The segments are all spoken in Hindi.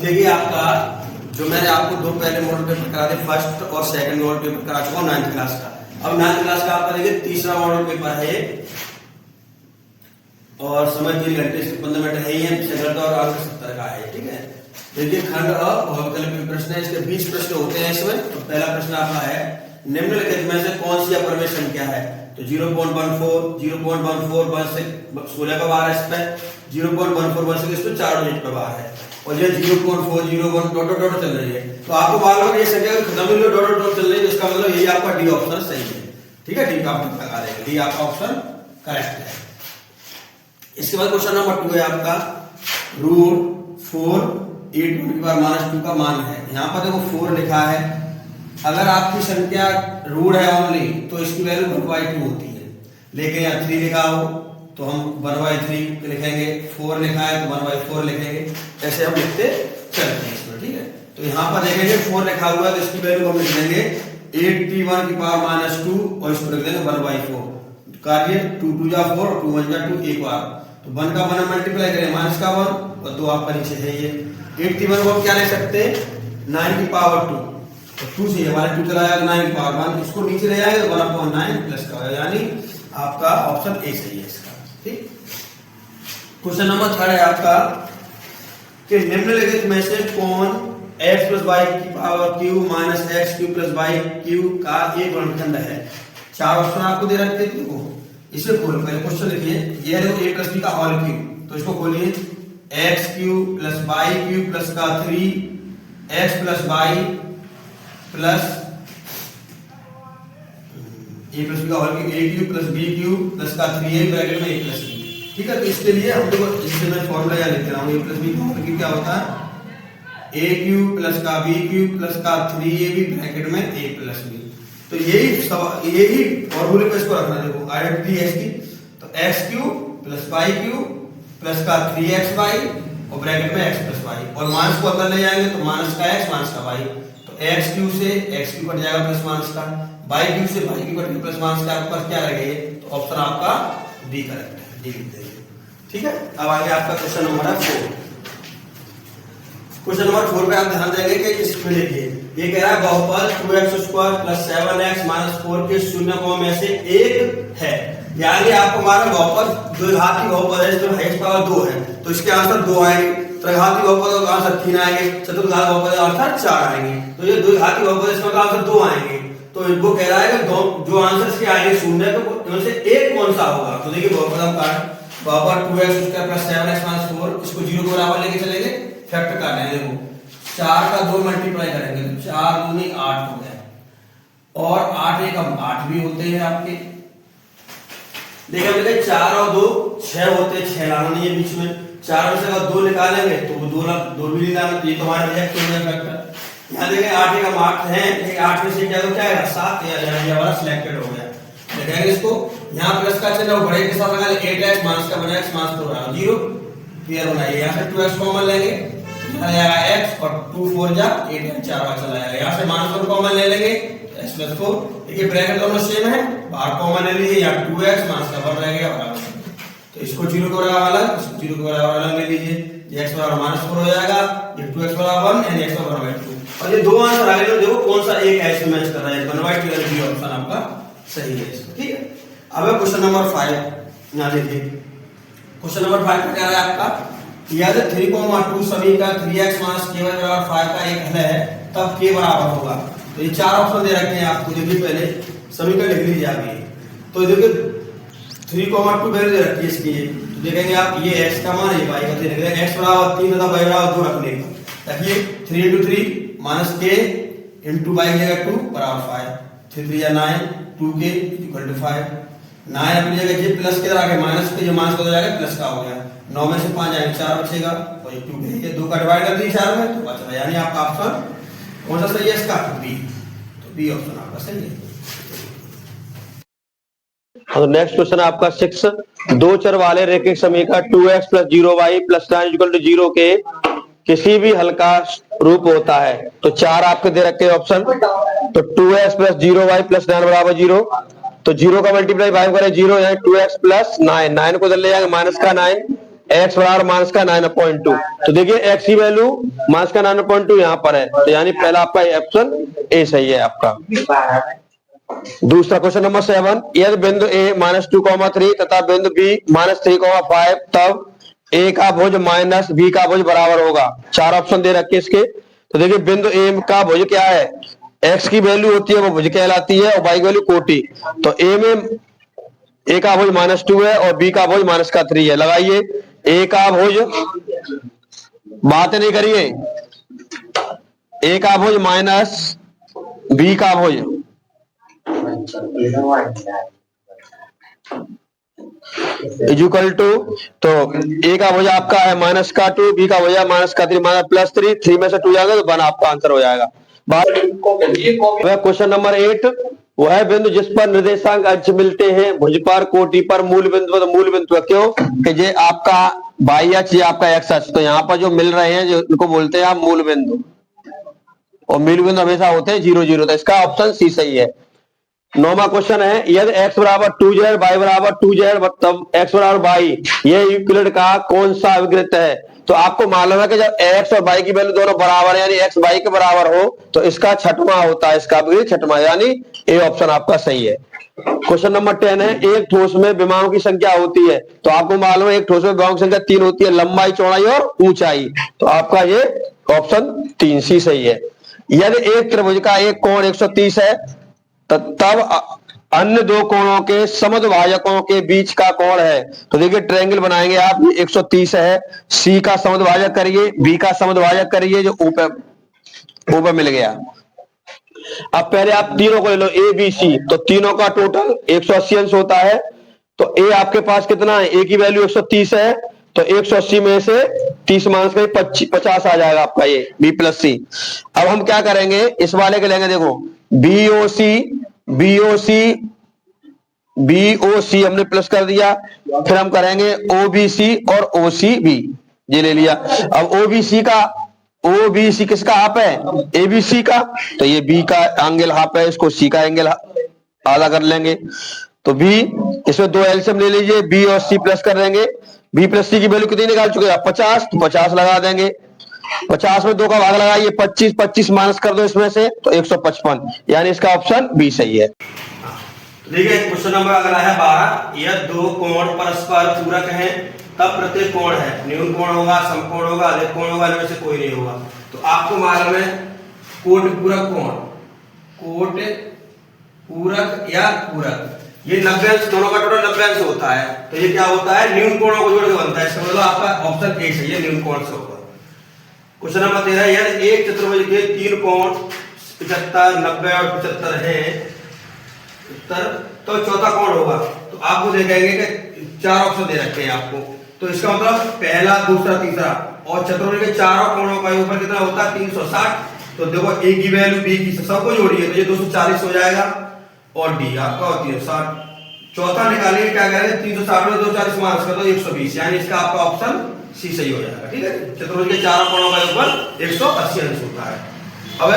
देखिए आपका जो मैंने आपको दो पहले मॉडल पेपर करा थे, फर्स्ट और सेकंड मॉडल पेपर करा चुका हूँ 9th क्लास का। अब 9th क्लास का आपका देखिए तीसरा मॉडल पेपर है और समय 3 घंटे इसके 15 मिनट है ही है, सेकंड और अंक 70 का है। ठीक है, देखिए खंड अ बहुविकल्पीय प्रश्न है, इसके 20 प्रश्न होते हैं इसमें। तो पहला प्रश्न आपका है निम्नलिखित में से कौन सी अपरिमेय संख्या है? तो 0.14, 0.14, 16 का बार है इस पे, 0.14 इस पे 4 डिजिट का बार है, और ये 0.401 डॉट डॉट चल रही है। तो आपको मालूम है ये संख्या खत्म हुई डॉट डॉट चल रही है, इसका मतलब यही आपका डी ऑप्शन सही है। ठीक है, डी का आप लगा देंगे, डी आपका ऑप्शन करेक्ट है। इसके बाद क्वेश्चन नंबर 2 है आपका रूट 4 8 का मान है। यहाँ पर देखो 4 लिखा है, अगर आपकी संख्या रूट है ओनली तो इसकी वैल्यू 1/2 होती है, लेकिन यहाँ 3 लिखा हो तो हम 1/3 लिखेंगे, 4 लिखा है तो 1/4 लिखेंगे, ऐसे हम लिखते चलते हैं इसमें। ठीक है, तो यहाँ पर देखेंगे 4 लिखा हुआ है तो इसकी वैल्यू हम लिख देंगे 81 की पावर -2 और इसको लिख देंगे 1/4। कार्य 2 2 जा 4 2 1 जा 2, एक बार तो 1 का 1 मल्टीप्लाई करें माइनस का 1 और 2 आपका नीचे है ये 81 को हम क्या लिख सकते हैं 9 की पावर 2, तो 2 से हमारे 2 चला जाएगा 9 की पावर 1, इसको नीचे ले जाएंगे 1/9 प्लस का, यानी आपका ऑप्शन ए सही है इसका। ठीक, क्वेश्चन नंबर 3 है आपका कि निम्नलिखित में से कौन x + y की power q minus x q + y q का एक गुणनखंड है? 4 ऑप्शन आपको दे रखे थे, देखो इसे खोलो, पहले क्वेश्चन लिखिए, ये है a + b का होल क्यूब, तो इसको खोलिए x³ + y³ + का 3 x + y plus a + b का होल क्यूब a³ + b³ + का 3a ब्रैकेट में a + b। ठीक है, तो इसके लिए हम देखो इससे मैं फॉर्मूला यहाँ लिख रहा हूँ, a + b का होल क्यूब क्या होता है a³ + का b³ + का 3ab ब्रैकेट में a + b। तो यही फॉर्मूले पे इसको रखना, देखो आइडेंटिटी है इसकी, तो x³ + y³ + का 3xy और ब्रैकेट में x + y, और माइनस को अंदर ले जाएंगे तो माइनस का x माइनस का y, तो x³ से x³ कट जाएगा प्लस माइनस का, y³ से y³ कट गया प्लस माइनस का, आपके पास क्या रह गया? तो ऑप्शन आपका डी करेक्ट है, डी लिख देंगे। ठीक है, अब आगे आपका क्वेश्चन नंबर है 4। क्वेश्चन नंबर 4 पे आप ध्यान देंगे कि इसमें देखिए ये कह रहा है बहुपद 2x² + 7x - 4 के शून्य में से एक है, यानी आपको मालूम बहुपद द्विघाती बहुपद है, इसमें h पावर 2 है तो इसके आंसर 2 आएंगे, त्रिघाती बहुपद का आंसर 3 आएंगे, चतुर्घात बहुपद का आंसर 4 आएंगे, तो ये द्विघाती बहुपद है इसका आंसर 2 आएंगे। तो इनको कह रहा है कि जो आंसर इसके आएंगे शून्य तो इनमें से एक कौन सा होगा? तो देखिए बहुपद का बहुपद 2x² + 7x - 4, इसको 0 के बराबर लेके चलेंगे, फैक्टर कर लेंगे, देखो 4 का 2 मल्टीप्लाई करेंगे तो 4 दूनी 8 हो गया, और 8 एक 8 भी होते हैं आपके, देखिए 4 और 2 6 होते हैं, 6 लाना नहीं है बीच में, 4 में से अगर 2 निकालेंगे तो वो 2 भी नहीं लाना, तो ये तो हमारा रिजेक्ट हो जाएगा फैक्टर। यहाँ देखें 8 एक 8 है, 8 में से क्या आएगा 7, ये हमारा सिलेक्टेड हो गया। देखेंगे इसको, यहाँ प्लस का चिन्ह बड़े के साथ लगा ले, 8x माइनस का बना x माइनस 4 0 क्लियर बनाइए, यहाँ से 2x कॉमन लेंगे, यहाँ आएगा x और 2 4 जा 8 4 बार चला जाएगा, यहाँ से -1 कॉमन ले लेंगे x + 4, देखिए ब्रैकेट दोनों सेम है, बाहर कॉमन ले लीजिए, यहाँ 2x माइनस का 1 रह गया बराबर, तो इसको 0 के बराबर अलग, इसको 0 के बराबर अलग ले लीजिए, ये x बराबर -4 हो जाएगा, ये 2x बराबर 1 एंड x बराबर 2, और ये दो आंसर आ गए, देखो कौन सा एक ऐसे मैच कर रहा है, 1/2 यानी बी ऑप्शन आपका सही है इसका। ठीक है, अब है क्वेश्चन नंबर 5, यहाँ देखिए क्वेश्चन नंबर 5 क्या है आपका, यदि 3,2 समीकरण 3x - ky = 5 का एक हल है तब k बराबर होगा। तो ये 4 ऑप्शन दे रखे हैं आपको, देखिए पहले समीकरण लिख लीजिए आप ये, तो देखिए 3,2 वैल्यू दे रखी है इसकी, तो देखेंगे आप ये x का मान, ये y का लिख देंगे, x बराबर 3 तथा y बराबर 2 रखने का, देखिए 3 × 3 - k × y जगह 2 बराबर 5, 3 3 या 9 2k = 5, 9 अपनी जगह ये प्लस के आगे माइनस के, जो माइनस का हो जाएगा प्लस का हो गया, 9 में से 5 जाएंगे 4 बचेगा, और ये 2 है, 2 का डिवाइड कर दीजिए 4 में तो बच रहा, यानी आपका ऑप्शन कौन सा सही है इसका? बी, तो बी ऑप्शन आपका सही है। तो नेक्स्ट क्वेश्चन आपका 6, दो चर वाले रैखिक समीकरण 2x + 0y + 9 = 0 के किसी भी हल का रूप होता है। तो 4 आपके दे रखे ऑप्शन, तो 2x + 0y + 9 = 0, तो 0 का मल्टीप्लाई 5 करें 0, यानी 2x + 9, 9 को इधर ले जाएंगे माइनस का 9, x बराबर -9/2। तो देखिए x की वैल्यू माइनस का 9.2 यहाँ पर है, तो यानी पहला आपका ऑप्शन ए सही है आपका। दूसरा क्वेश्चन नंबर 7, यदि बिंदु ए -2,3 तथा बिंदु बी -3,5 तब ए का भुज माइनस बी का भुज बराबर होगा। चार ऑप्शन दे रखे इसके। तो देखिए बिंदु ए का भुज क्या है, एक्स की वैल्यू होती है वो भुज कहलाती है और वाई की वैल्यू कोटि। तो ए में ए का भुज -2 है और बी का भुज -3 है। लगाइए ए का भुज, बात नहीं करिए, ए का भुज माइनस बी का भुज इक्वल टू, तो ए का भुजा आपका है -2, बी का भुजा -3 +3, 3 में से 2 जाएगा तो 1 आपका आंसर हो जाएगा। वह क्वेश्चन नंबर 8, वह बिंदु जिस पर निर्देशांक अंश मिलते हैं भुज पर, कोटि पर, मूल बिंदु पर। मूल बिंदु क्यों कि ये आपका बाई अक्ष, ये आपका एक्स अक्ष, तो यहाँ पर जो मिल रहे हैं जो उनको बोलते हैं आप मूल बिंदु, और मूल बिंदु हमेशा होते हैं 0, 0। तो इसका ऑप्शन सी सही है। 9वां क्वेश्चन है, यदि x बराबर 2z, y बराबर 2z, तब x बराबर y, ये यूक्लिड का कौन सा अभिकृत है? तो आपको मालूम है कि जब x और y की वैल्यू दोनों बराबर है, यानी x y के बराबर हो, तो इसका छठवां होता है, इसका अभिकृत छठवां, यानी ए ऑप्शन आपका सही है। क्वेश्चन नंबर 10 है, एक ठोस में विमाओं की संख्या होती है। तो आपको मालूम है एक ठोस में विमाओं की संख्या 3 होती है, लंबाई, चौड़ाई और ऊंचाई। तो आपका ये ऑप्शन 3 सी सही है। यदि एक त्रिभुज का एक कोण 130 है, तब अन्य दो कोणों के समद्विभाजकों के बीच का कोण है। तो देखिए ट्रायंगल बनाएंगे आप, 130 है, सी का समद्विभाजक करिए, बी का समद्विभाजक करिए, जो ऊपर मिल गया। अब पहले आप तीनों को ले लो, ए बी सी, तो तीनों का टोटल 180 अंश होता है। तो ए आपके पास कितना है, ए की वैल्यू 130 है, तो 180 में से 30 माइनस करें 50 आ जाएगा आपका ये बी प्लस सी। अब हम क्या करेंगे, इस वाले के लेंगे, देखो बीओसी हमने प्लस कर दिया, फिर हम करेंगे ओबीसी और ओसीबी, ये ले लिया। अब ओबीसी किसका हाफ है, एबीसी का, तो ये बी का एंगल हाफ है, इसको सी का एंगल आधा कर लेंगे। तो बी, इसमें 2 एलसीएम ले लीजिए, बी और सी प्लस कर देंगे। बी प्लस सी की वैल्यू कितनी निकाल चुके हैं आप, 50, तो 50 लगा देंगे। 50 में 2 का भाग लगाइए, 25 माइनस कर दो इसमें से, तो 155, यानी इसका ऑप्शन बी सही है। देखिए क्वेश्चन नंबर अगला है 12, यह दो कोण परस्पर पूरक हैं, तब प्रत्येक कोण है, न्यून कोण होगा, समकोण होगा, अधिक कोण होगा, इनमें से कोई नहीं होगा। तो आपको मालूम है कोट पूरक कोण, कोट पूरक या पूरक, ये 90 अंश, दोनों का टोटल 90 अंश होता है। तो ये क्या होता है, न्यून कोणों को जोड़ के बनता है। इसका मतलब आपका ऑप्शन ए सही है, न्यून कोण से होगा। क्वेश्चन नंबर 13, यदि एक चतुर्भुज के 3 कोण 75, 90 और 75 है, तो चौथा कोण होगा। तो आपको देखेंगे कि 4 ऑप्शन दे रखे हैं आपको, तो इसका मतलब पहला, दूसरा, तीसरा, और चतुर्भुज के चारों कोणों का ऊपर कितना होता है, 360। तो देखो ए की वैल्यू, बी की, सबको जोड़िए, तो ये 240 हो जाएगा, और डी आपका 360। चौथा निकालिए, क्या करेंगे, 360 में 240 माइनस कर दो, 120, यानी इसका आपका ऑप्शन सी सही हो जाएगा। ठीक है, चतुर्भुज के चारों कोणों का ऊपर 180 अंश होता है। अब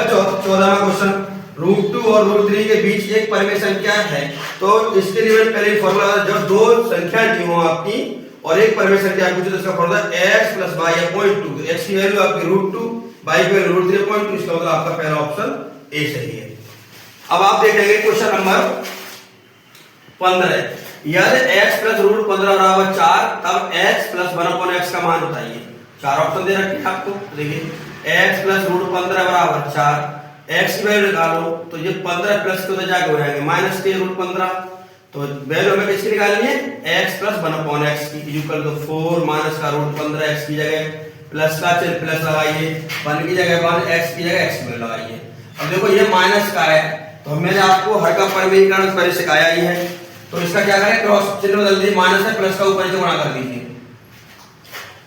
14वां क्वेश्चन, √2 और √3 के बीच एक परिमेय संख्या है। तो इसके लिए पहले फॉर्मूला, जब दो संख्या दी हो आपकी और एक परिमेय संख्या पूछे, तो इसका फॉर्मूला x + y / 0.2। तो x की वैल्यू आपकी √2, y की वैल्यू √3.2, इसका मतलब आपका पहला ऑप्शन ए सही है। अब आप देखेंगे क्वेश्चन नंबर 15, यदि x + √15 = 4, तब x + 1/x का मान बताइए। 4 ऑप्शन दे रखे हैं आपको, देखिए x + √15 = 4, x की वैल्यू निकालो, तो ये 15 प्लस को तो जाके हो जाएंगे -3√15। तो वैल्यू हमें किसकी निकालनी है, x + 1/x की, इक्वल टू 4 माइनस का √15x की जगह प्लस का चिन्ह प्लस लगाइए, 1 की जगह 1, x की जगह x की वैल्यू लगाइए। अब देखो ये माइनस का है, तो मैंने आपको हर का परिमेयीकरण पहले सिखाया ही है। तो इसका क्या करें, क्रॉस चिन्ह बदल दीजिए, माइनस है, प्लस का ऊपर से गुणा कर दीजिए,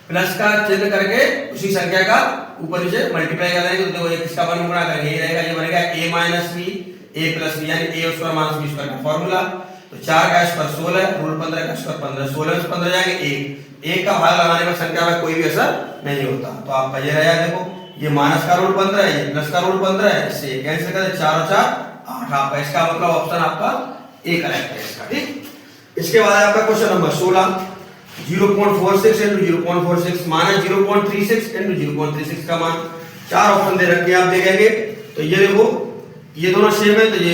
प्लस का चिन्ह करके उसी संख्या का ऊपर नीचे मल्टीप्लाई कर देंगे। तो देखो ये किसका वन गुणा करेंगे, ये रहेगा, ये बनेगा a - b, a + b, यानी a² - b² का फार्मूला। तो 4 का स्क्वायर 16, √15 का स्क्वायर 15, 16 से 15 जाएंगे 1 का भाग लगाने में संख्या में कोई भी असर नहीं होता। तो आपका ये रहेगा, देखो ये माइनस का √15 है, ये प्लस का √15 है, इससे कैंसिल कर दे, 4 और 4 8 आपका, इसका मतलब ऑप्शन आपका ए करेक्ट है इसका। ठीक, इसके बाद आपका question number 16, 0.46 into 0.46 minus 0.36 into 0.36 का मान। चार ऑप्शन दे रखे हैं, आप देखेंगे तो ये देखो ये दोनों सेम है तो ये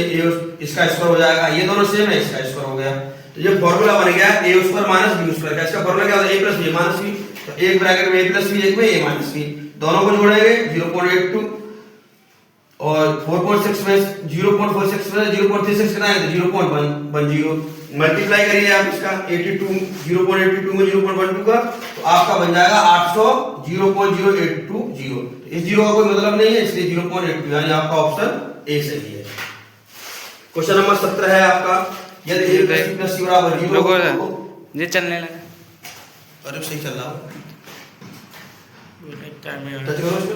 इसका स्क्वायर हो जाएगा, ये दोनों सेम है इसका स्क्वायर हो गया। तो ये फॉर्मूला बन गया a square minus b square का। इसका फॉर्मूला क्या होता है a plus b minus b। तो एक ब्रैकेट में a प्लस b, एक में a माइनस b, दोनों को जोड़ेंगे 0.82 और 4.6 में 0.46 में 0.36 कितना है तो 0.10 मल्टीप्लाई करिए आप इसका 82 0.82 में 0.12 का तो आपका बन जाएगा 800 0.0820। इस जीरो का कोई मतलब नहीं है इसलिए 0.82 यानी आपका ऑप्शन ए सही है। क्वेश्चन नंबर 17 है आपका, यदि a plus b plus c बराबर 0 ये चलने लगा। अरे सही चल रहा है टच करो इसको।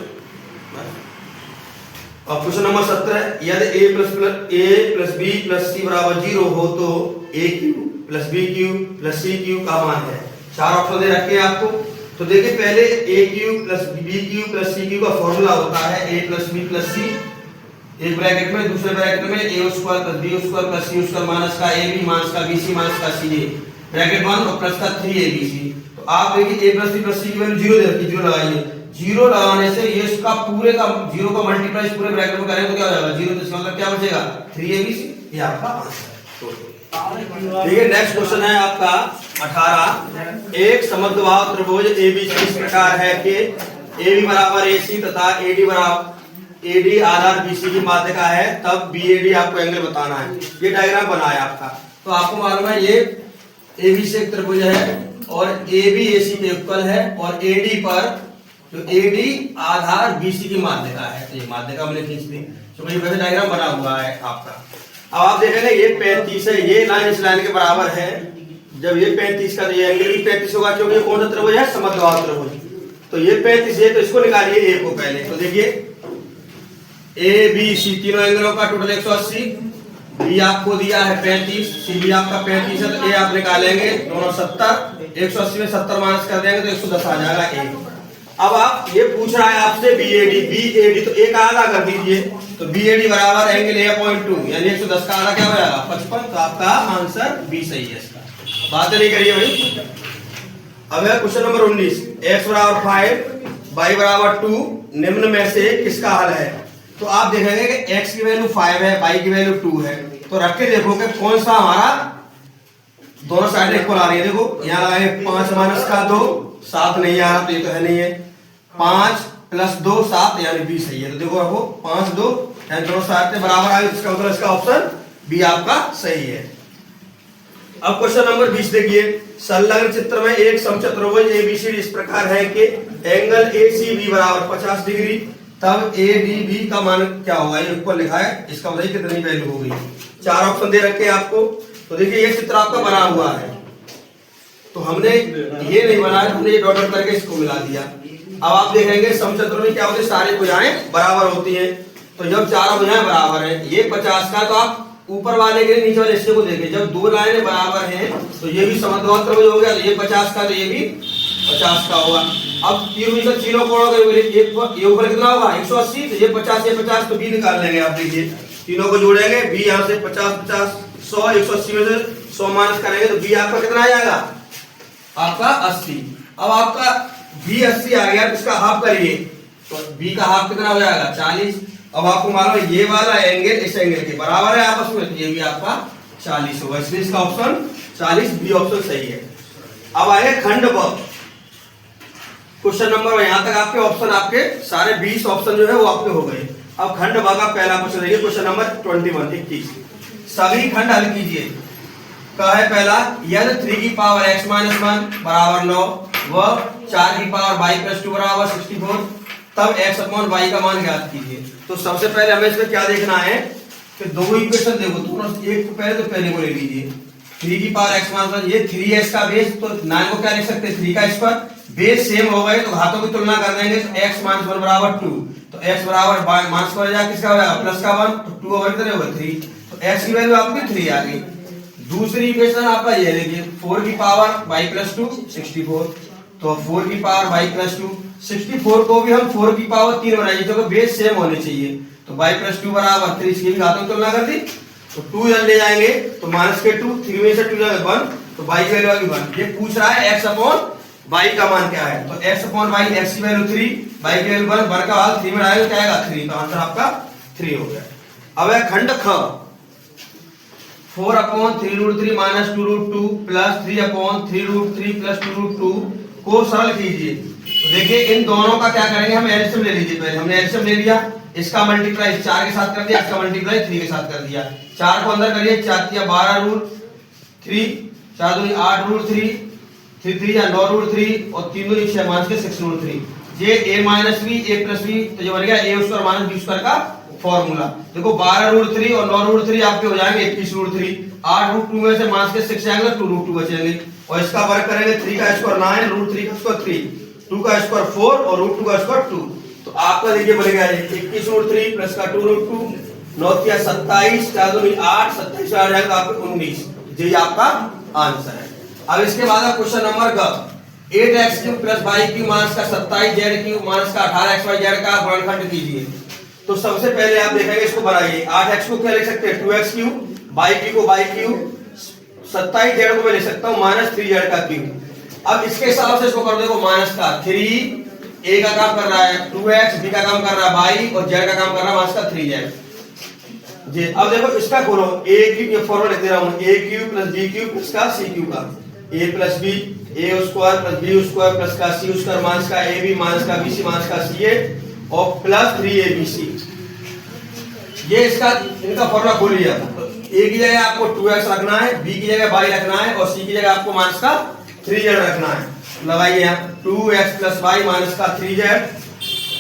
अब क्वेश्चन नंबर 17 है, यदि a plus b plus c बराबर 0 हो तो a cube plus b cube plus c cube का मान है। चार ऑप्शन दे रखे हैं आपको। तो देखिए पहले a cube plus b cube plus c cube का फॉर्मूला होता है a plus b plus c, एक ब्रैकेट में, दूसरे ब्रैकेट में a square plus b square plus c square minus का ab माइनस का bc माइनस का ca ब्रैकेट बंद और प्लस का 3abc। तो आप देखिए a plus b plus c की वैल्यू 0 दे रखी, 0 लगाइए। 0 लगाने से ये इसका पूरे का 0 का मल्टीप्लाई पूरे ब्रैकेट में करेंगे तो क्या हो जाएगा 0, तो इसका मतलब क्या बचेगा 3abc। ये आपका आंसर है। ठीक है, नेक्स्ट क्वेश्चन है आपका 18। एक समद्विबाहु त्रिभुज ABC इस प्रकार है कि AB बराबर AC तथा AD आधार BC की माध्यिका है, तब BAD आपको एंगल बताना है। ये डायग्राम बना है आपका। तो आपको मालूम है ये ABC एक त्रिभुज है और AB AC के इक्वल है और AD पर जो AD आधार BC की माध्यिका है। तो ये माध्यिका हमने खींच दी, तो ये वैसे डायग्राम बना हुआ है आपका। अब आप देखेंगे ये 35 है, ये लाइन इस लाइन के बराबर है। जब ये 35 का तो ये एंगल भी 35 होगा क्योंकि ये कौन सा त्रिभुज है समद्विबाहु त्रिभुज। तो ये 35 है तो इसको निकालिए a को पहले। तो देखिए A B C तीनों एंगलों का टोटल 180, B आपको दिया है 35, C भी आपका 35 है तो A आप निकालेंगे दोनों 70, 180 में 70 माइनस कर देंगे तो 110 आ जाएगा A। अब आप ये पूछ रहा है आपसे BAD तो A का आधा कर दीजिए। तो BAD बराबर एंगल A.2 यानी 110 का आधा क्या हो जाएगा 55। तो आपका आंसर B सही है इसका, बात नहीं करिए भाई। अब है क्वेश्चन नंबर 19, x बराबर 5 y बराबर 2 निम्न में से किसका हल है। तो आप देखेंगे कि x की वैल्यू 5 है, y की वैल्यू 2 है। तो रख के देखोगे कौन सा हमारा दोनों साइड इक्वल आ रही है। देखो यहाँ लगाएंगे 5 माइनस का 2 7 नहीं आ रहा तो ये तो है नहीं है। 5 प्लस 2 7 यानी b सही है। तो देखो रखो 5 2 यानी दोनों साइड से बराबर आ गए, इसका मतलब इसका ऑप्शन बी आपका सही है। अब क्वेश्चन नंबर 20 देखिए, संलग्न चित्र में एक समचतुर्भुज ABCD इस प्रकार है कि एंगल ACB बराबर 50 डिग्री, तब ADB का मान क्या होगा। ये ऊपर लिखा है, इसका मतलब कितनी वैल्यू होगी। चार ऑप्शन दे रखे हैं आपको। तो देखिए ये चित्र आपका बना हुआ है, तो हमने ये नहीं बनाया, हमने ये डॉट डॉट करके इसको मिला दिया। अब आप देखेंगे समचतुर्भुज में क्या होती है, सारी भुजाएं बराबर होती हैं। तो जब चारों भुजाएं बराबर हैं, ये 50 का, तो आप ऊपर वाले के नीचे वाले हिस्से को देखिए, जब दो लाइनें बराबर हैं तो ये भी समद्विबाहु त्रिभुज हो गया। तो ये 50 का तो ये भी 50 का होगा। अब तीनों कोणों का ये ऊपर कितना होगा 180, तो ये 50 ये 50 तो b निकाल लेंगे। आप देखिए तीनों को जोड़ेंगे, b यहाँ से 50 50 100 180 में से 100 माइनस करेंगे तो b आपका कितना आ जाएगा आपका 80। अब आपका b 80 आ गया, तो इसका हाफ करिए तो b का हाफ कितना हो जाएगा 40। अब आपको मालूम है ये वाला एंगल इस एंगल के बराबर है आपस में, तो ये भी आपका 40 होगा, इसलिए इसका ऑप्शन 40 बी ऑप्शन सही है। अब आए खंड ब, क्वेश्चन नंबर यहां तक आपके ऑप्शन आपके सारे 20 ऑप्शन जो है वो आपके हो गए। अब खंड ब का पहला क्वेश्चन देखिए, क्वेश्चन नंबर 21 सभी खंड हल कीजिए। का है पहला, यदि 3 की पावर x माइनस 1 बराबर 9 व 4 की पावर y प्लस 2 बराबर 64, तब x अपॉन y का मान ज्ञात कीजिए। तो सबसे पहले हमें इसमें क्या देखना है कि दो इक्वेशन देखो, दोनों एक को पहले तो पहले को ले लीजिए। 3 की पावर x माइनस 1 ये 3x का बेस, तो 9 को क्या लिख सकते हैं 3 का स्क्वायर। बेस सेम हो गए तो घातों की तुलना कर देंगे, तो x माइनस 1 बराबर 2, तो x बराबर माइनस का हो जाएगा किसका हो जाएगा प्लस का 1, तो 2 ओवर कितने होगा 3, तो x की वैल्यू आपकी 3 आ गई। दूसरी इक्वेशन आपका ये देखिए 4 की पावर y प्लस 2 64, तो 4 की पावर y प्लस 2 64 को भी हम 4 की पावर 3 बनाएंगे क्योंकि बेस सेम होने चाहिए। तो y प्लस 2 बराबर 3, इसकी भी घातों की तुलना कर दी तो 2 ले जाएंगे तो माइनस के 2, 3 में से 2 जाएगा 1, तो y की वैल्यू आएगी 1। ये पूछ रहा है x अपॉन y का मान क्या है, तो x अपॉन y, x की वैल्यू 3, y की वैल्यू 1, 1 का भाग 3 में आएगा तो क्या आएगा 3, तो आंसर आपका 3 हो गया। अब है खंड ख, 4 upon 3 root 3 minus 2 root 2 plus 3 upon 3 root 3 plus 2 root 2 को सरल कीजिए। तो देखिए इन दोनों का क्या करेंगे, हम एलसीएम ले लीजिए। पहले हमने एलसीएम ले लिया, इसका मल्टीप्लाई 4 के साथ कर दिया, इसका मल्टीप्लाई 3 के साथ कर दिया। 4 को अंदर करिए, 4 या 12 रूट 3, 4 दूनी 8 रूट 3, 3 3 या 9 रूट 3 और 3 दूनी 6 माइनस के 6 रूट 3। ये a minus b a plus b, तो ये बन गया a square minus b square का फॉर्मूला। देखो 12 रूट 3 और 9 रूट 3 आपके हो जाएंगे 21 रूट 3, 8 रूट 2 में से माइनस के 6 आएंगे, 2 रूट 2 बचेंगे और इसका वर्ग करेंगे। 3 का स्क्वायर 9, रूट 3 का स्क्वायर 3, 2 का स्क्वायर 4 और रूट 2 का स्क्वायर 2। तो आपका देखिए बनेगा 21 रूट 3 प्लस का 2 रूट 2, 9 या 27, 4 दूनी 8, 27 आ जाएगा आपको 19। ये आपका आंसर है। अब इसके बाद क्वेश्चन नंबर ग, 8x cube plus y cube minus का 27z क्यूब माइनस का 18xyz का गुणनखंड कीजिए। तो सबसे पहले आप देखेंगे इसको बनाइए। 8x को क्या लिख सकते हैं 2x क्यूब, y को y क्यूब, 27z को मैं लिख सकता हूं माइनस 3z का क्यूब। अब इसके हिसाब से इसको कर देखो माइनस का 3, a का काम कर रहा है 2x, b का काम कर रहा है y और z का काम कर रहा है माइनस का 3z। जी अब देखो इसका खोलो, a क्यूब, ये फॉर्मूला लिख दे रहा हूं, a cube plus b cube plus का c क्यूब का, a plus b, a square plus b square plus का c स्क्वायर माइनस का ab माइनस का bc माइनस का ca और प्लस 3abc। ये इसका इनका फॉर्मूला खोल लिया। तो a की जगह आपको 2x रखना है, b की जगह y रखना है और c की जगह आपको माइनस का 3z रखना है। लगाइए यहाँ 2x प्लस y माइनस का 3z,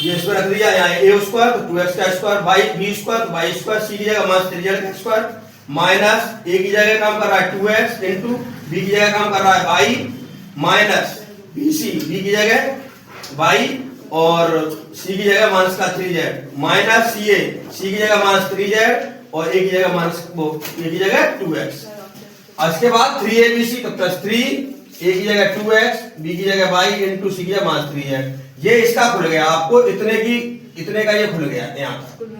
ये इसमें रख दिया। यहाँ a स्क्वायर तो 2x का स्क्वायर, y b स्क्वायर तो y स्क्वायर, c की जगह माइनस 3z का स्क्वायर, माइनस a की जगह काम कर रहा है 2x इंटू b की जगह काम कर रहा है y माइनस bc, b की जगह y और c की जगह माइनस का 3z माइनस ca, c की जगह माइनस 3z और a की जगह माइनस a की जगह 2x। इसके बाद 3abc तो प्लस 3, a की जगह 2x, b की जगह y इंटू c की जगह माइनस 3z। ये इसका खुल गया, आपको इतने का ये खुल गया यहाँ पर।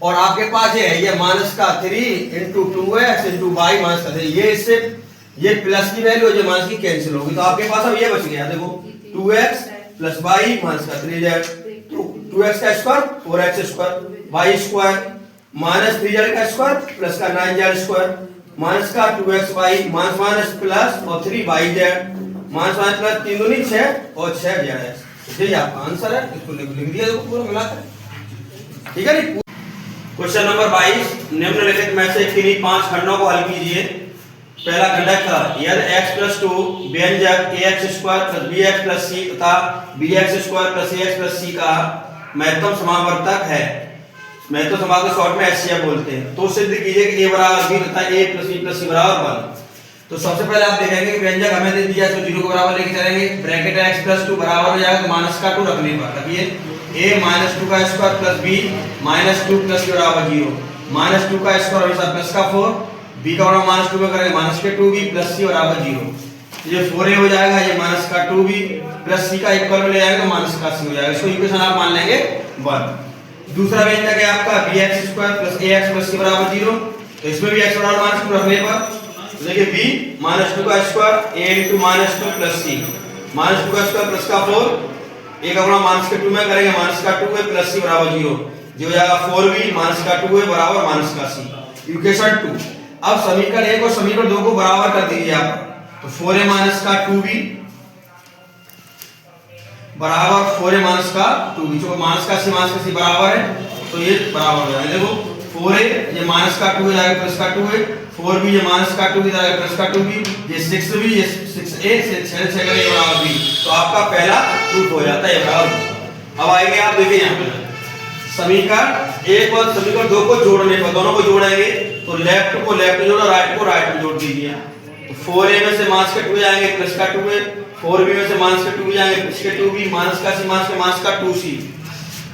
और आपके पास ये है, ये माइनस का 3 into 2x into y minus का 3, ये इससे ये प्लस की वैल्यू जो माइनस की कैंसिल होगी, तो आपके पास अब ये बच गया। देखो 2x प्लस y माइनस का 3z, तो 2x का square 4x square, y square minus 3z का स्क्वायर प्लस का 9z स्क्वायर माइनस का 2xy माइनस माइनस प्लस और 3yz माइनस माइनस प्लस 3 दूनी 6 और 6z। यही आपका आंसर है। इसको लिख दिया देखो पूरा मिलाकर, ठीक है नी। क्वेश्चन नंबर 22, निम्नलिखित में से किन्हीं 5 खंडों को हल कीजिए। पहला खंड का यदि x प्लस 2 व्यंजक ax square plus bx plus c तथा bx square plus ax plus c का महत्तम समावर्तक है, महत्तम समावर्तक शॉर्ट में HCF बोलते हैं, तो सिद्ध कीजिए कि a बराबर b तथा a plus b plus c बराबर 1। तो सबसे पहले आप देखेंगे कि व्यंजक हमें दे दिया, तो 0 के बराबर लेके चलेंगे। ब्रैकेट है x प्लस 2 बराबर हो जाएगा तो माइनस का 2 रखने पर रखिए a माइनस 2 का square plus b minus 2 plus c बराबर 0, माइनस 2 का स्क्वायर हमेशा प्लस का 4, b का बराबर माइनस 2 में करेंगे माइनस के 2b प्लस c बराबर 0। ये 4a हो जाएगा, ये माइनस का 2b प्लस c का इक्वल में ले जाएंगे माइनस का c हो जाएगा। इसको इक्वेशन आप मान लेंगे 1। दूसरा व्यंजक है आपका bx square plus ax plus c बराबर 0, तो इसमें भी x बराबर माइनस 2 रखने पर देखिए b माइनस 2 का square a into minus 2 plus c, minus 2 का स्क्वायर प्लस का 4, a का बराबर माइनस के 2 में करेंगे माइनस का 2 है प्लस c बराबर 0, जो हो जाएगा 4b माइनस का 2 है बराबर माइनस का c। इक्वेशन 2। अब समीकरण 1 और समीकरण 2 को बराबर कर दीजिए आप, तो 4a माइनस का 2b बराबर 4a माइनस का 2b, जो माइनस का c बराबर है तो ये बराबर हो जाएगा। देखो 4a ये माइनस का 2 हो जाएगा प्लस का 2 है, 4b ये माइनस का 2 हो जाएगा प्लस का 2b, ये 6b ये 6a से 6 से करेंगे बराबर b, तो आपका पहला प्रूफ हो जाता है बराबर। अब आएंगे आप देखिए यहाँ पे समीकरण 1 और समीकरण 2 को जोड़ने पर, दोनों को जोड़ेंगे तो लेफ्ट को लेफ्ट में जोड़ो, राइट को राइट में जोड़ दीजिए। तो 4a में से माइनस का 2 जाएंगे प्लस का 2 है, 4b में से माइनस का 2 जाएंगे प्लस के 2b, माइनस का c माइनस का 2c,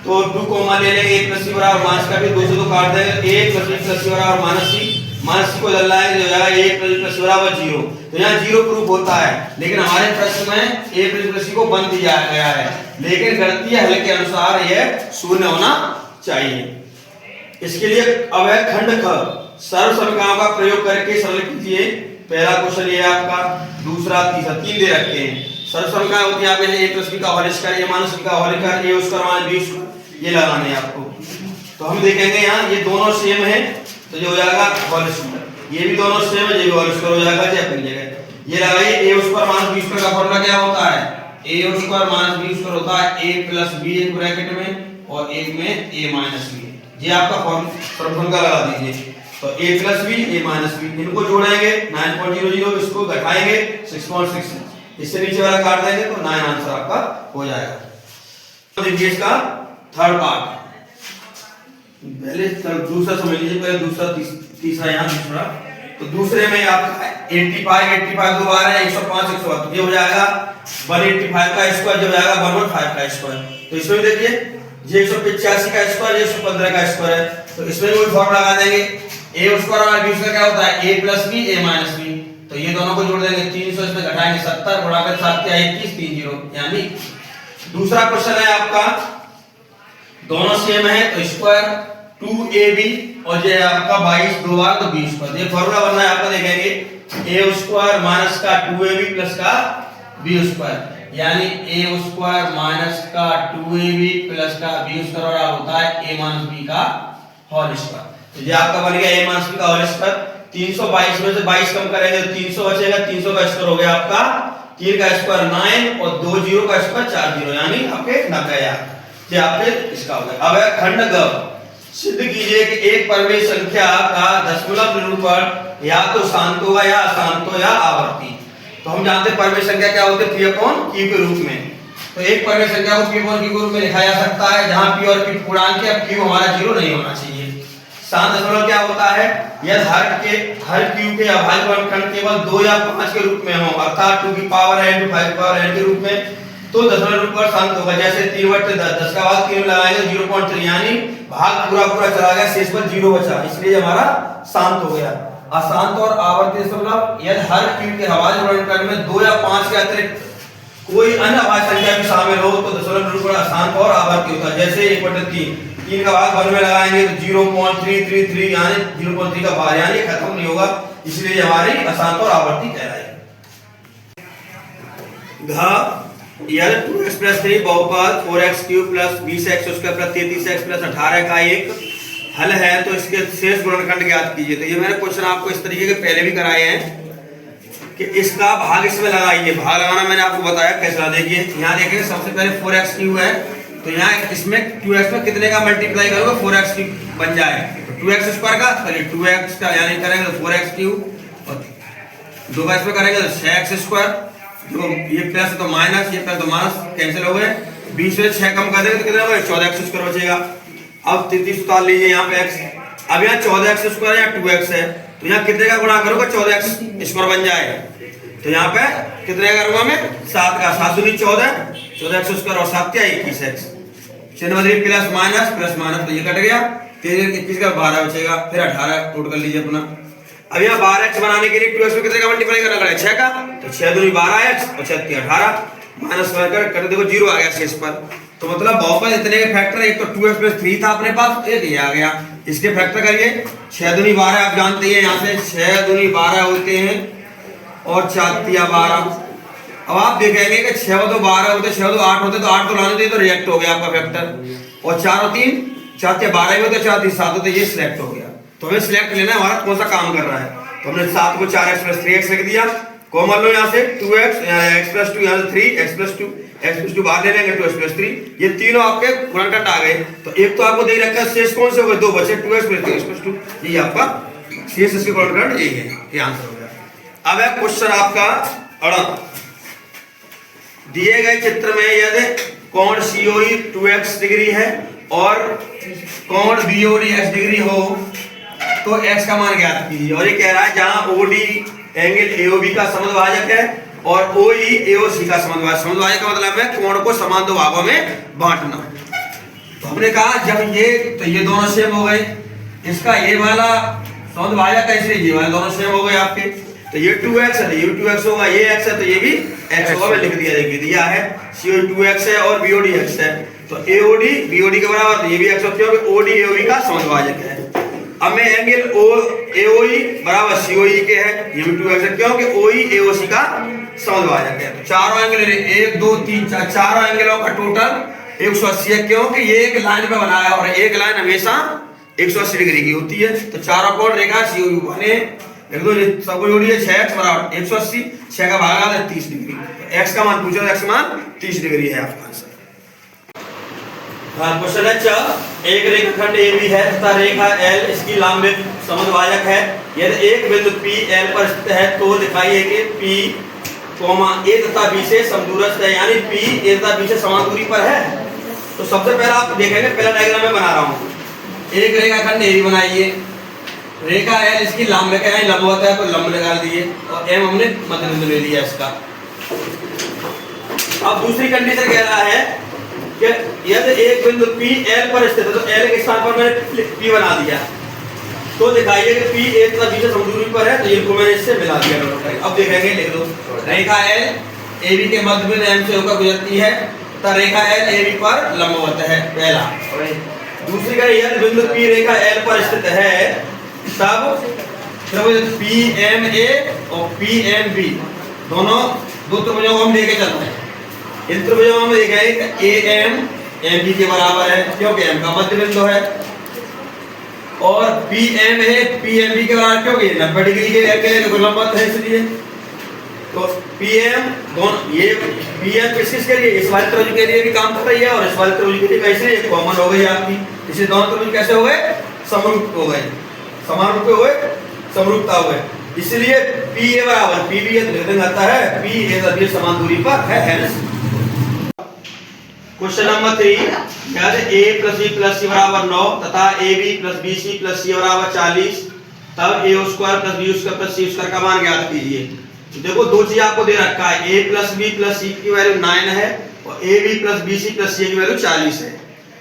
तो 2 कॉमन ले लेंगे, a प्लस c बराबर माइनस का 2 से 2 काट देंगे, a plus b plus c बराबर माइनस c, माइनस c को जल लाएंगे हो जाएगा a प्लस c बराबर 0। तो यहाँ 0 प्रूफ होता है, लेकिन हमारे प्रश्न में a प्लस c को 1 दिया गया है, लेकिन गणितीय हल के अनुसार यह 0 होना चाहिए। इसके लिए अब है खंड ख, सर्व समीकरणों का प्रयोग करके सरल कीजिए। पहला क्वेश्चन ये है आपका, दूसरा तीसरा, 3 दे रखे हैं। सर्व संख्या होती है यहाँ पे a प्लस b का whole square, a minus b का whole square, a square minus b square, ये लगाने हैं आपको। तो हम देखेंगे यहाँ ये दोनों सेम है तो जो हो जाएगा होल स्क्वायर, ये भी दोनों सेम है, ये भी होल स्क्वायर हो जाएगा जी अपनी जगह। ये लगाइए a square minus b square का फॉर्मूला क्या होता है, a square minus b square होता है a प्लस b एक ब्रैकेट में और एक में a माइनस b। ये आपका फॉर्मूला लगा दीजिए। तो a plus b a minus b, इनको जोड़ेंगे 9.00, इसको घटाएंगे 6.6, इससे नीचे वाला काट देंगे तो 9 आंसर आपका हो जाएगा। तो देखिए इसका थर्ड पार्ट, पहले दूसरा समझ लीजिए, पहले दूसरा तीसरा यहाँ दूसरा। तो दूसरे में आपका 85 दो बार है, 105 108, तो ये हो जाएगा 185 का स्क्वायर, जो हो जाएगा 115 का स्क्वायर। तो इसमें देखिए ये 185 का स्क्वायर, ये 115 का स्क्वायर है, तो इसमें कोई फॉर्मूला लगा देंगे। a स्क्वायर और b स्क्वायर क्या होता है, a plus b a minus b, तो ये दोनों को जोड़ देंगे 300, इसमें घटाएंगे 70, बढ़ाकर 7 क्या 21 30, यानी दूसरा क्वेश्चन है आपका, दोनों सेम है तो स्क्वायर 2ab और ये आपका 22 दो बार तो b स्क्वायर। ये फॉर्मूला बनना है आपका, देखेंगे a स्क्वायर माइनस का 2ab प्लस का b स्क्वायर, यानी a स्क्वायर माइनस का 2ab प्लस का b स्क्वायर होता है a माइनस b का होल स्क्वायर। तो ये आपका बन गया a माइनस b का होल स्क्वायर। 322 में से 22 कम करेंगे तो 300 बचेगा, 300 का स्क्वायर हो गया आपका 3 का स्क्वायर 9 और 2 0 का स्क्वायर 4 0, यानी आपके 90,000। ये आपके इसका हो गया। अब है खंड ग, सिद्ध कीजिए कि एक परमेय संख्या का दशमलव निरूपण या तो शांत होगा या अशांत हो या आवर्ती। तो हम जानते हैं परमेय संख्या क्या होती है, p/q के रूप में। तो एक परमेय संख्या को p/q के रूप में लिखा जा सकता है जहां p और q पूर्णांक है, q हमारा 0 नहीं होना चाहिए। शांत दशमलव क्या होता है, यदि हर q के अभाज्य वर्गखंड केवल 2 या 5 के रूप में हो, अर्थात 2 की पावर n to 5 की पावर n के रूप में, तो दशमलव रूप पर शांत होगा। जैसे 3/10 का भाग 3 में लगाएंगे 0.3, यानी भाग पूरा चला गया, शेष पर 0 बचा, इसलिए हमारा शांत हो गया। अशांत और आवर्ती दशमलव, यदि हर q के अभाज्य वर्गखंड में 2 या 5 के अतिरिक्त कोई अन्य अभाज्य संख्या भी शामिल हो तो दशमलव रूप पर अशांत और आवर्ती होता है। जैसे 1/3, 3 का भाग 1 में लगाएंगे तो 0.333, यानी 0.3 का भाग, यानी खत्म नहीं होगा, इसलिए हमारी अशांत और आवर्ती कहलाएगी। घ, यदि 2x + 3 बहुपद 4x³ + 20x² + 33x + 18 का एक हल है तो इसके शेष गुणनखंड ज्ञात कीजिए। तो ये मैंने क्वेश्चन आपको इस तरीके के पहले भी कराए हैं कि इसका भाग इसमें लगाइए। भाग लगाना मैंने आपको बताया कैसे, देखिए यहाँ देखिए सबसे पहले 4x³ है, तो यहाँ इसमें 2x में कितने का मल्टीप्लाई करोगे, 4x³ बन जाए, 2x² का चलिए 2x का, यानी करेंगे तो 4x³ और 2 का इसमें करेंगे तो 6x², जो ये प्लस तो माइनस, ये प्लस तो माइनस कैंसिल हो गए, 20 में 6 कम कर देंगे तो कितना होगा, 14x² बचेगा। अब 33 उतार लीजिए यहाँ पे x, अब यहाँ 14x² या 2x है, तो यहाँ कितने का गुणा करोगे, 14x² बन जाएगा। तो यहाँ पे कितने का करूंगा मैं, 7 का, 7 दूनी 14, 14x² और 7 क्या 21x, चिन्ह बदलिए प्लस माइनस, तो ये कट गया, 21 का 12 बचेगा, फिर 18 टोट कर लीजिए अपना। अब यहाँ 12x बनाने के लिए 2x में कितने का मल्टीप्लाई करना पड़ेगा, 6 का, तो 6 दूनी 12x और 6 3 18, माइनस कर देखो 0 आ गया शेष पर। तो मतलब बहुपद इतने के फैक्टर, एक तो 2x + 3 था अपने पास, एक ये आ गया, इसके फैक्टर करिए, 6 दूनी 12 आप जानते हैं, यहाँ से 6 दूनी 12 होते हैं और 4 3 12। अब आप देखेंगे कि 6 तो 12 होते, 6 तो 8 होते, तो 8 तो लाने दिए तो रिजेक्ट हो गया आपका फैक्टर, और 4 और 3 4 3 12 होते, 4 3 7 होते, ये सिलेक्ट हो गया। तो हमें सिलेक्ट लेना है हमारा कौन सा काम कर रहा है, तो हमने 7 को 4x + 3x लिख दिया, कॉमन लो यहाँ से 2x, यहाँ x + 2, यहाँ से 3x + 2, x + 2 बाहर ले लेंगे, 2x + 3, ये तीनों आपके गुणनखंड आ गए। तो एक तो आपको दे रखा है, शेष कौन से हो गए, 2 बचे, 2x + 3x + 2, ये आपका शेष इसके गुणनखंड यही है, ये आंसर हो गया। अब है क्वेश्चन आपका 18, दिए गए चित्र में यदि कोण COE 2x डिग्री है और कोण BOD x डिग्री हो तो x का मान ज्ञात कीजिए। और ये कह रहा है जहां OD एंगल AOB का समद्विभाजक है और OE AOC का समद्विभाजक। समद्विभाजक का मतलब है कोण को समान दो भागों में बांटना। तो हमने कहा जब ये, तो ये दोनों सेम हो गए, इसका ये वाला समद्विभाजक कैसे, ये वाले दोनों सेम हो गए आपके, तो ये 2x है तो ये 2x होगा, ये x है तो ये भी x होगा, मैं लिख दिया, देखिए दिया है COE 2x है और BOD x है, तो AOD BOD के बराबर, तो ये भी x होती है, OD AOB का समद्विभाजक है। अब मैं एंगल ओ एओई बराबर सीओई के है, ये भी 2x है क्योंकि ओई एओसी का समद्वाजक है। तो चारों एंगल 1 2 3 4 चारों एंगलों का टोटल 180 है क्योंकि ये एक लाइन पे बना है और एक लाइन हमेशा 180 डिग्री की होती है। तो चारों कोण रेखा सीओई बने, लिख दो सबको जोड़िए 6x बराबर 180, 6 का भाग आता है 30 डिग्री। तो x का मान पूछो, x का मान 30 डिग्री है आपका आंसर। क्वेश्चन है एक रेखाखंड AB है तथा रेखा L इसकी लंब समद्वाजक है। यदि एक बिंदु P L पर स्थित है तो दिखाइए कि P A तथा B से समदूरस्थ है, यानी P A तथा B से समान दूरी पर है। तो सबसे पहला आप देखेंगे, पहला डायग्राम में बना रहा हूँ। एक रेखाखंड AB बनाइए, रेखा L इसकी लंब है, लंबवत है तो लंब निकाल दिए और M हमने मध्य बिंदु ले लिया इसका। अब दूसरी कंडीशन कह रहा है कि यदि एक बिंदु P L पर स्थित है तो L के स्थान पर मैंने P बना दिया, तो दिखाइए कि P A तथा B से समदूरी पर है, तो इनको मैंने इससे मिला दिया दोनों का। अब देखेंगे, लिख दो रेखा L AB के मध्य बिंदु M से होकर गुजरती है तथा रेखा L AB पर लंबवत है, पहला। दूसरी का यदि बिंदु P रेखा L पर स्थित है तब PMA और PMB दोनों दो त्रिभुजों को हम लेके चल रहे हैं। इन त्रिभुजों में देखेंगे AM MB के बराबर है क्योंकि M का मध्य बिंदु है, और PMA PMB के बराबर क्योंकि 90 डिग्री के लंबवत है, इसलिए तो PM दोनों ये PM किसके लिए, इस वाले त्रिभुज के लिए भी काम कर रही है और इस वाले त्रिभुज के लिए कैसे ये कॉमन हो गई आपकी, इसलिए दोनों त्रिभुज कैसे हो गए, समरूप हो गए, समान रूप हो गए, समरूपता हो गए। इसलिए PA बराबर PB निर्देश आता है PA तथा B समान दूरी पर है। हेंस क्वेश्चन नंबर 3, यदि A + B + C बराबर 9 तथा AB + BC + C बराबर 40 तब A² + B² + C² का मान ज्ञात कीजिए। तो देखो दो चीज आपको दे रखा है, A + B + C की वैल्यू 9 है और AB + BC + C की वैल्यू 40 है।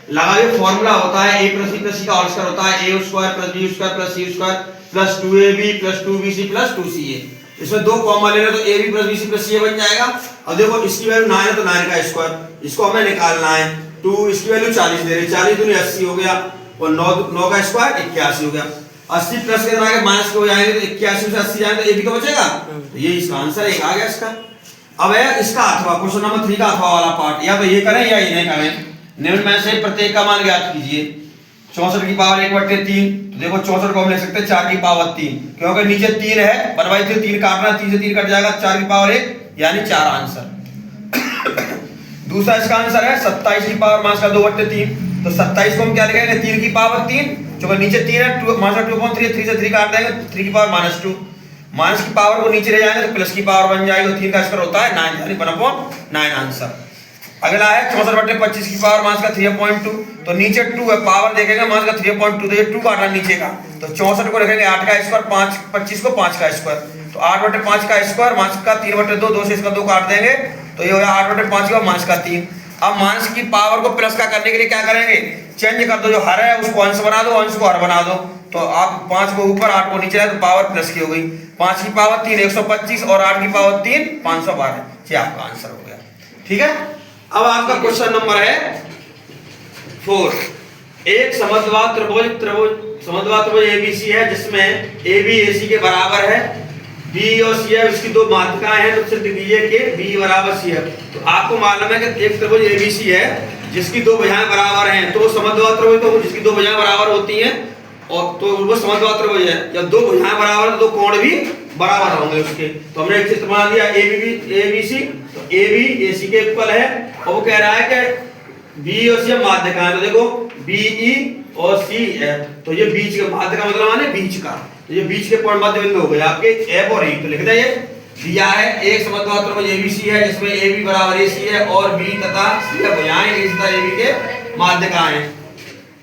लगाइए फॉर्मूला होता है A + B + C का होल स्क्वायर होता है A² + B² + C² + 2AB + 2BC + 2CA। इसमें दो कॉमन ले लो तो AB + BC + CA बन जाएगा। अब देखो इसकी वैल्यू 9 है तो 9 का स्क्वायर, इसको हमें निकालना है। 2 इसकी वैल्यू 40 दे रही, 40 दूनी 80 हो गया और 9 का स्क्वायर 81 हो गया। 80 प्लस के आगे माइनस के हो जाएंगे तो 81 से 80 जाएंगे तो AB का बचेगा, तो ये इसका आंसर एक आ गया इसका। अब है इसका अथवा, क्वेश्चन नंबर 3 का अथवा वाला पार्ट, या तो ये करें या ये नहीं करें। निम्न में से प्रत्येक का मान ज्ञात कीजिए। 64 की पावर 1/3, तो देखो 64 को हम लिख सकते हैं 4 की पावर 3 क्योंकि नीचे 3 है, 1/3 3 काटना, 3 से 3 कट जाएगा, 4 की पावर 1 यानी 4 आंसर। दूसरा इसका आंसर है 27 की पावर माइनस का 2/3, तो 27 को हम क्या लिखेंगे 3 की पावर 3, क्योंकि नीचे 3 है, 2 माइनस 2/3 3 से 3 काट देंगे, 3 की पावर -2, माइनस की पावर को नीचे ले जाएंगे तो प्लस की पावर बन जाएगी, तो 3 का स्क्वायर होता है 9 यानी 1/9 आंसर। अगला है 64/25 की पावर माइनस का 3.2, तो नीचे 2 है, पावर देखेंगे माइनस का 3.2, तो ये 2 काटना नीचे का, तो 64 को लिखेंगे 8 का स्क्वायर, 5 25 को 5 का स्क्वायर, तो 8/5 का स्क्वायर माइनस का 3/2, 2 से इसका 2 काट देंगे तो ये हो गया 8/5 का माइनस का 3। अब माइनस की पावर को प्लस का करने के लिए क्या करेंगे, चेंज कर दो, जो हर है उसको अंश बना दो, अंश को हर बना दो, तो आप 5 को ऊपर 8 को नीचे है तो पावर प्लस की हो गई। 5 की पावर 3 125 और 8 की पावर 3 512, ये आपका आंसर हो गया। ठीक है, अब आपका क्वेश्चन नंबर है 4। एक समद्वात त्रिभुज ABC है जिसमें AB AC के बराबर है, B और C है, इसकी दो माध्यिकाएं हैं, तो सिद्ध कीजिए कि B = C है। तो आपको मालूम है कि एक त्रिभुज ABC है जिसकी दो भुजाएं बराबर हैं, तो वो समद्वात त्रिभुज, तो जिसकी दो भुजाएं बराबर होती हैं और तो वो समद्वात त्रिभुज है। जब दो भुजाएं बराबर है तो दो कोण भी बराबर होंगे उसके, तो हमने एक चित्र बना दिया ABC, तो AB AC के इक्वल है और वो कह रहा है कि B और C माध्यिका है, तो देखो BE और C है, तो ये बीच का माध्यिका मतलब माने बीच का, तो ये बीच के पॉइंट मध्य बिंदु हो गए आपके F और E। तो लिख दे, दिया है एक समद्वात त्रिभुज ABC है जिसमें AB = AC है और B तथा C भुजाएं AC तथा AB के माध्यिकाएं हैं,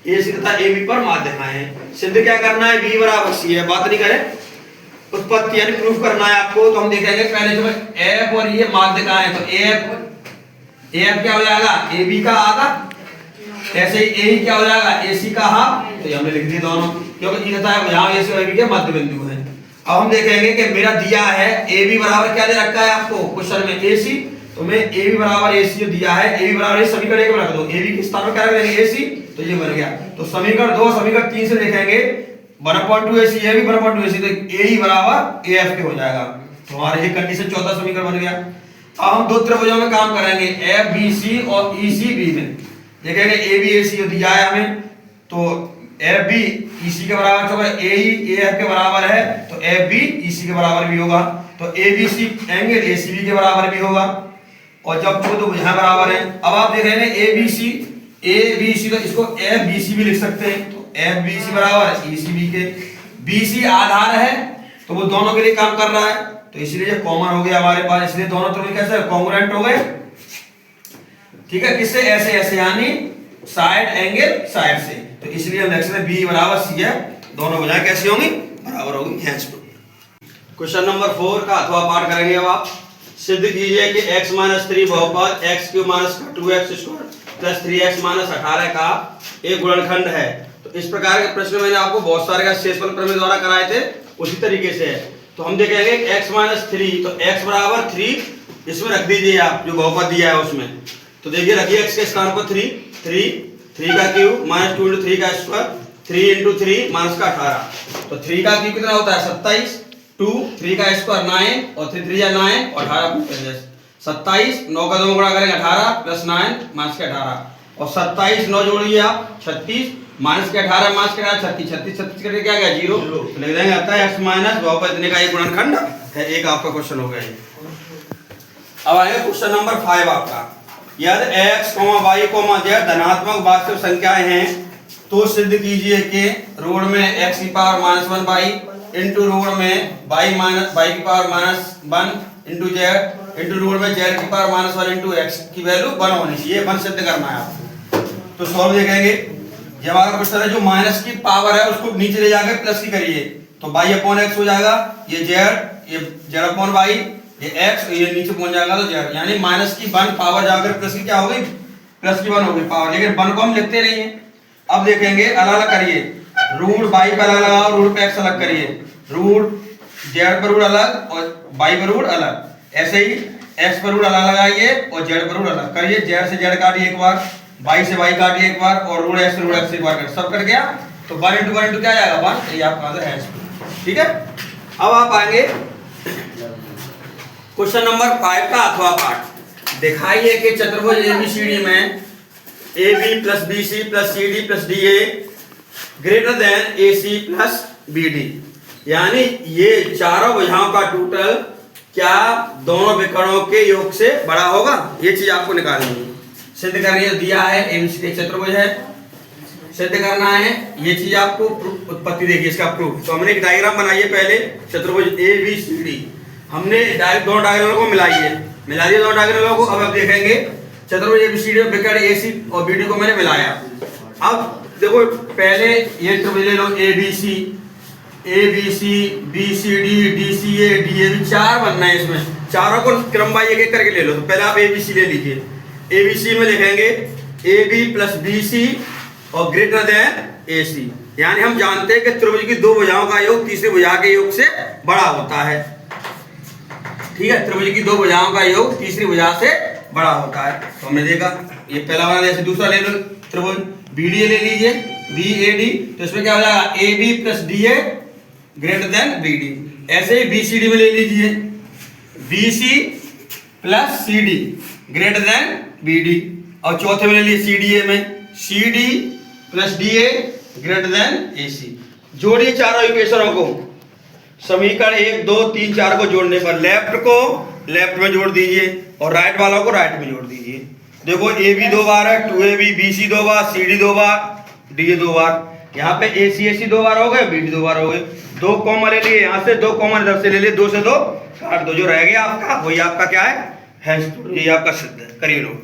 AC तथा AB पर माध्यिकाएं हैं। सिद्ध क्या करना है, B = C है, बात नहीं करें, उत्पत्ति यानी प्रूफ करना है आपको। तो हम देखेंगे पहले जो F और ये माध्यिकाएं, तो AF क्या हो जाएगा, AB का आधा, ऐसे ही AE क्या हो जाएगा, AC का हाफ, तो ये हमने लिख दिए दोनों, क्योंकि ये बताया यहाँ AC और AB के मध्य बिंदु हैं। अब हम देखेंगे कि मेरा दिया है AB बराबर क्या दे रखा है आपको क्वेश्चन में AC, तो मैं AB = AC जो दिया है, AB = समीकरण 1 में रख दो, AB के स्थान पर क्या रख देंगे AC, तो ये बन गया। तो समीकरण 2 समीकरण 3 से देखेंगे 1/2 AC ये भी 1/2 AC, तो A ही बराबर AF के हो जाएगा। तो हमारा ये कंडीशन चौथा समीकरण बन गया। अब हम दो त्रिभुजों में काम करेंगे, FBC और ECB में। देखेंगे AB AC दिया है हमें, तो FB EC के बराबर होगा, AE AF के बराबर है, तो FB EC के बराबर भी होगा, तो ABC एंगल ACB के बराबर भी होगा। और जब तो यहाँ बराबर है, अब आप देख रहे हैं ABC, तो इसको FBC भी लिख सकते हैं, तो FBC बराबर ECB के। BC आधार है, तो वो दोनों के लिए काम कर रहा है, तो इसलिए ये कॉमन हो गया हमारे पास, इसलिए दोनों त्रिभुज कैसे कॉन्ग्रुएंट हो गए। ठीक है, किससे? ऐसे ऐसे, यानी साइड एंगल साइड से, तो इसलिए हम लिख सकते हैं B बराबर C है, दोनों भुजाएं कैसी होंगी? बराबर होगी। क्वेश्चन नंबर 4 का अथवा पाठ करेंगे। अब आप सिद्ध कीजिए कि x - 3 बहुपद x³ - 2x² + 3x - 18 का एक गुणनखंड है। तो इस प्रकार के प्रश्न मैंने आपको बहुत सारे का शेषफल प्रमेय द्वारा कराए थे, उसी तरीके से है। तो हम देखेंगे x - 3, तो x बराबर 3 इसमें रख दीजिए आप, जो बहुपद दिया है उसमें। तो देखिए, रखिए x के स्थान पर 3 का क्यूब - 2 × 3 का स्क्वायर, 3 × 3 - 18। तो 3 का क्यूब कितना होता है? 27, 2 3 का स्क्वायर 9 और 3 3 या 9 और 18 27, 9 का 2 गुणा करेंगे 18 + 9 - 18 और 27 9 जोड़िए आप 36 - 18 - 36 36 करके क्या गया? 0। तो लिख देंगे अतः x - बहुपद इतने का एक गुणनखंड है। एक आपका क्वेश्चन हो गया। अब आएगा क्वेश्चन नंबर 5 आपका। यदि x, y, z धनात्मक वास्तविक संख्याएं हैं, तो सिद्ध कीजिए कि रूट में x की पावर -1y इंटू रूट में y की power -1 into z into root में z की पावर -1 इंटू x की वैल्यू 1 होनी चाहिए। 1 सिद्ध करना है आपको। तो सॉल्व देखेंगे। जब हमारा क्वेश्चन है जो माइनस की पावर है उसको नीचे ले जाकर प्लस की करिए, तो y/x हो जाएगा, ये z/y, ये x, ये नीचे पहुंच जाएगा तो z, यानी माइनस की 1 पावर जाकर प्लस की क्या हो गई? प्लस की 1 हो गई पावर, लेकिन 1 को हम लिखते नहीं है। अब देखेंगे, अलग अलग करिए, रूट y पर अलग लगाओ, रूट पे x अलग करिए, रूट z पर रूट अलग और y पर रूट अलग, ऐसे ही x पर रूट अलग लगाइए और z पर रूट अलग करिए। z से z काटिए एक बार, y से y काटिए एक बार, और रूट x से रूट x एक बार, सब कट गया। तो 1 × 1 क्या आएगा? 1। ये आपका आंसर है। ठीक है, अब आप आएंगे क्वेश्चन नंबर 5 का अथवा पाठ। दिखाइए कि चतुर्भुज ABCD में AB + BC + CD + DA > AC + BD, यानी ये चारों भुजाओं का टोटल क्या दोनों विकर्णों के योग से बड़ा होगा? ये चीज आपको निकालनी है, सिद्ध करनी है। दिया है ABCD एक चतुर्भुज है, सिद्ध करना है। ये चीज आपको उत्पत्ति देखिए, इसका प्रूफ। तो हमने एक डायग्राम बनाई है पहले, चतुर्भुज ABCD, हमने दोनों डायग्रामों को मिला दिया दोनों डायग्रामों को। अब आप देखेंगे चतुर्भुज ABCD में विकर्ण AC और BD को मैंने मिलाया। अब देखो, पहले ये त्रिभुज ले लो, ABC BCD DCA DAB, 4 बनना है इसमें, चारों को क्रमवार एक एक करके ले लो। तो पहले आप ABC ले लीजिए। ABC में लिखेंगे AB + BC और > AC, यानी हम जानते हैं कि त्रिभुज की दो भुजाओं का योग तीसरी भुजा के योग से बड़ा होता है। ठीक है, त्रिभुज की दो भुजाओं का योग तीसरी भुजा से बड़ा होता है। तो हमने देखा, ये पहला वाला, जैसे दूसरा ले लो त्रिभुज BDA ले लीजिए, BAD, तो इसमें क्या हो जाएगा? AB + DA > BD। ऐसे ही BCD में ले लीजिए, BC + CD > BD, और चौथे में ले लीजिए CDA में, CD + DA > AC। जोड़िए चारों इक्वेशनों को, समीकरण 1 2 3 4 को जोड़ने पर लेफ्ट को लेफ्ट में जोड़ दीजिए और राइट वालों को राइट में जोड़ दीजिए। देखो, AB 2 बार है, 2AB, BC 2 बार, CD 2 बार, DA 2 बार, यहाँ पे AC 2 बार हो गए, BD 2 बार हो गए। 2 कॉमन ले लिए, यहाँ से 2 कॉमन इधर से ले लिए, 2 से 2 काट दो, जो रह गया आपका वही आपका क्या है? ये आपका सिद्ध करिए लोग।